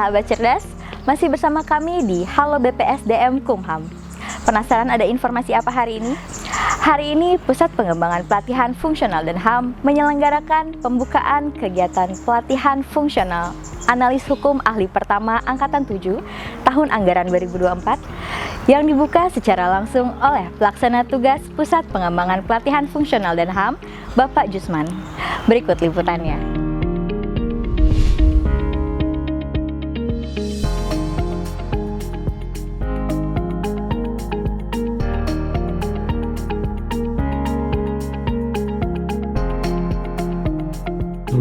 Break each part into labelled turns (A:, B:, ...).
A: Sahabat cerdas, masih bersama kami di Halo BPSDM Kumham. Penasaran ada informasi apa hari ini? Hari ini Pusat Pengembangan Pelatihan Fungsional dan HAM menyelenggarakan pembukaan kegiatan pelatihan fungsional Analis Hukum Ahli Pertama Angkatan 7 tahun anggaran 2024 yang dibuka secara langsung oleh Pelaksana Tugas Pusat Pengembangan Pelatihan Fungsional dan HAM, Bapak Jusman. Berikut liputannya.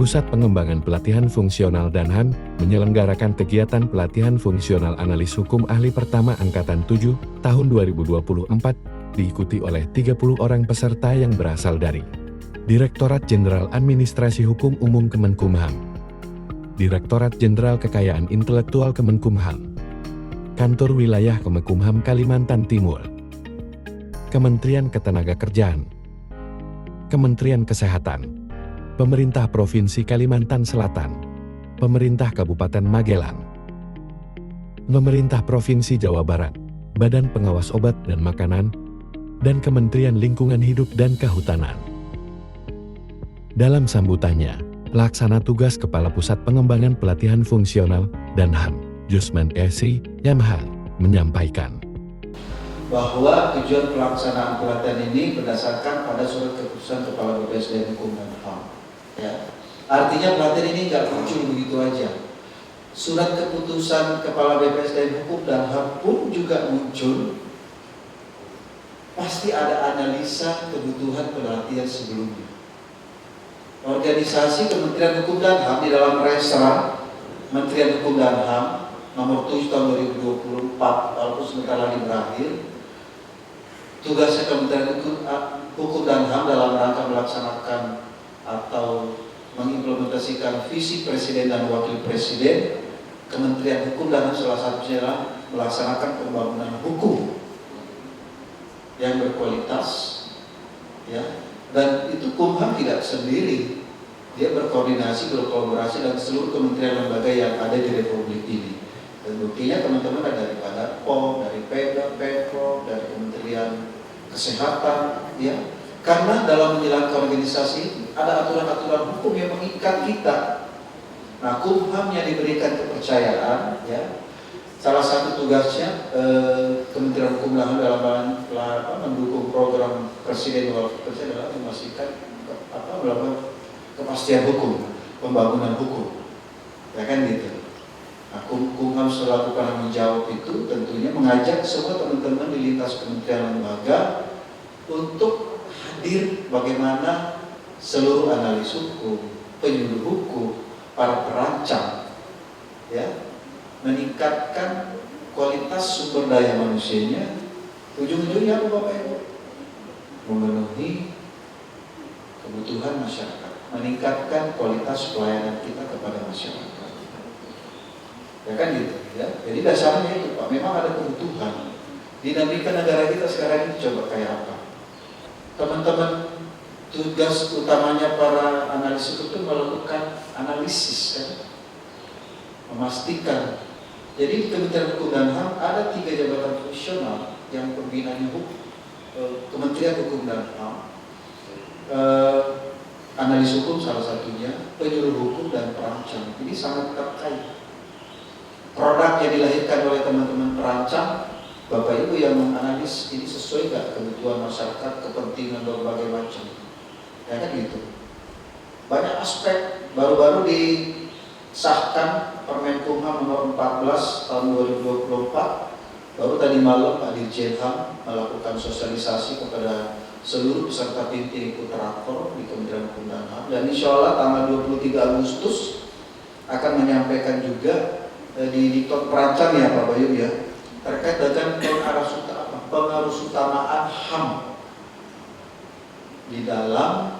B: Pusat Pengembangan Pelatihan Fungsional dan HAM menyelenggarakan kegiatan pelatihan fungsional analis hukum ahli pertama Angkatan 7 tahun 2024 diikuti oleh 30 orang peserta yang berasal dari Direktorat Jenderal Administrasi Hukum Umum Kemenkumham, Direktorat Jenderal Kekayaan Intelektual Kemenkumham, Kantor Wilayah Kemenkumham Kalimantan Timur, Kementerian Ketenagakerjaan, Kementerian Kesehatan, Pemerintah Provinsi Kalimantan Selatan, Pemerintah Kabupaten Magelang, Pemerintah Provinsi Jawa Barat, Badan Pengawas Obat dan Makanan, dan Kementerian Lingkungan Hidup dan Kehutanan. Dalam sambutannya, Pelaksana Tugas Kepala Pusat Pengembangan Pelatihan Fungsional dan HAM, Jusman S.I. Yamhal, menyampaikan
C: bahwa tujuan pelaksanaan pelatihan ini berdasarkan pada surat keputusan Kepala BPSDM Hukum dan HAM. Ya. Artinya pelatihan ini nggak muncul begitu aja. Surat keputusan Kepala BPSDM Hukum dan HAM pun juga muncul. Pasti ada analisa kebutuhan pelatihan sebelumnya. Organisasi Kementerian Hukum dan HAM di dalam Resra Kementerian Hukum dan HAM nomor 7 tahun 2024 walaupun sebentar lagi berakhir. Tugasnya Kementerian Hukum dan HAM dalam rangka melaksanakan atau mengimplementasikan visi Presiden dan Wakil Presiden. Kementerian Hukum dan HAM salah satunya adalah melaksanakan pembangunan hukum yang berkualitas, ya. Dan itu Kumham tidak sendiri, dia berkoordinasi, berkolaborasi dengan seluruh kementerian lembaga yang ada di Republik ini. Dan buktinya teman-teman ada dari Badan POM, dari Pemda, Pemprov, dari Kementerian Kesehatan, ya. Karena dalam menjalankan organisasi ada aturan-aturan hukum yang mengikat kita. Nah, Kumham yang diberikan kepercayaan, ya. Salah satu tugasnya Kementerian Hukum dan HAM dalam mendukung program Presiden dan Wakil Presiden adalah memastikan melakukan kepastian hukum, pembangunan hukum, ya kan gitu. Nah, Kumham selaku penanggung jawab itu tentunya mengajak semua teman-teman di lintas kementerian lembaga untuk hadir bagaimana seluruh analis hukum, penyuluh hukum, para perancang, ya, meningkatkan kualitas sumber daya manusianya. Ujung-ujungnya apa Bapak Ibu? Memenuhi kebutuhan masyarakat, meningkatkan kualitas pelayanan kita kepada masyarakat. Ya kan gitu, ya. Jadi dasarnya itu Pak, memang ada kebutuhan. Dinamika negara kita sekarang ini coba kayak apa? Teman-teman, tugas utamanya para analis itu melakukan analisis, kan? Memastikan. Jadi di Kementerian Hukum dan HAM ada 3 jabatan fungsional yang pembinaannya Kementerian Hukum dan HAM, analis hukum salah satunya, penyuluh hukum dan perancang. Ini sangat terkait. Produk yang dilahirkan oleh teman-teman perancang, Bapak Ibu yang menganalisis ini sesuai nggak kebutuhan masyarakat, kepentingan berbagai macam, ya kan gitu. Banyak aspek. Baru-baru disahkan Permenkumham nomor 14 tahun 2024. Baru tadi malam Pak Dirjen HAM melakukan sosialisasi kepada seluruh peserta pinti ikut rakor di Kementerian Hukum dan HAM. Dan insya Allah tanggal 23 Agustus akan menyampaikan juga di diktot perancang ya Pak Bayu ya, terkait dengan pengarus utamaan HAM di dalam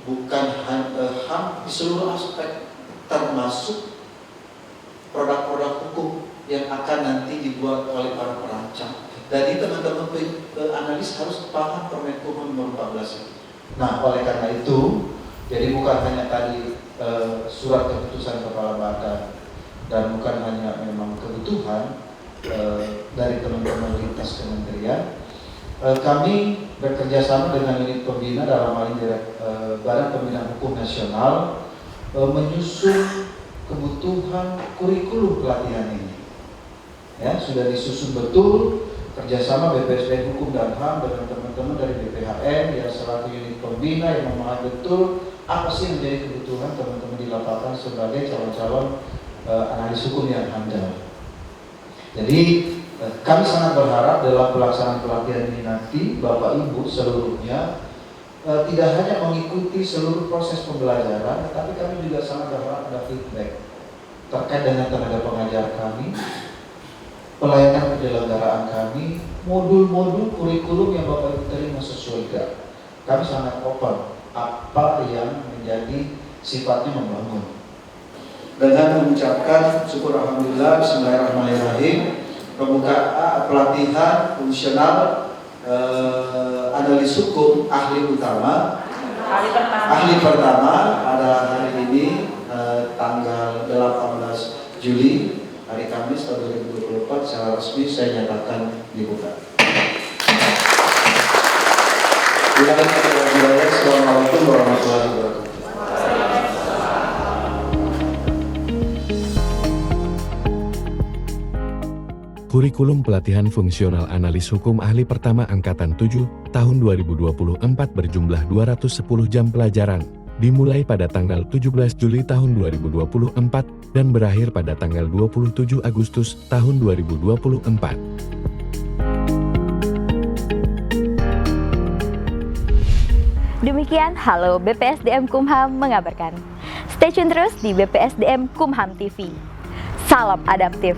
C: bukan HAM di seluruh aspek, termasuk produk-produk hukum yang akan nanti dibuat oleh para perancang. Jadi teman-teman analis harus paham Permenkumham nomor 14 itu. Nah, oleh karena itu, jadi bukan hanya tadi surat keputusan kepala badan dan bukan hanya memang kebutuhan dari teman-teman lintas kementerian. Kami bekerja sama dengan unit pembina dalam hal ini Badan Pembinaan Hukum Nasional menyusun kebutuhan kurikulum pelatihan ini. Ya, sudah disusun betul kerjasama BPSDM Hukum dan HAM dengan teman-teman dari BPHN yang selaku unit pembina yang memahami betul apa sih yang menjadi kebutuhan teman-teman di lapangan sebagai calon-calon analis hukum yang handal. Jadi kami sangat berharap dalam pelaksanaan pelatihan ini nanti Bapak Ibu seluruhnya tidak hanya mengikuti seluruh proses pembelajaran, tetapi kami juga sangat berharap ada feedback terkait dengan tenaga pengajar kami, pelayanan penyelenggaraan kami, modul-modul kurikulum yang Bapak Ibu terima sesuai gak. Kami sangat open apa yang menjadi sifatnya membangun. Dengan mengucapkan syukur alhamdulillah, bismillahirrahmanirrahim, pembukaan pelatihan fungsional analis hukum ahli utama, ahli pertama pada hari ini tanggal 18 Juli hari Kamis tahun 2024 secara resmi saya nyatakan dibuka. Assalamualaikum warahmatullahi wabarakatuh.
B: Kurikulum Pelatihan Fungsional Analis Hukum Ahli Pertama Angkatan 7 tahun 2024 berjumlah 210 jam pelajaran, dimulai pada tanggal 17 Juli tahun 2024 dan berakhir pada tanggal 27 Agustus tahun 2024.
A: Demikian Halo BPSDM Kumham mengabarkan. Stay tune terus di BPSDM Kumham TV. Salam adaptif.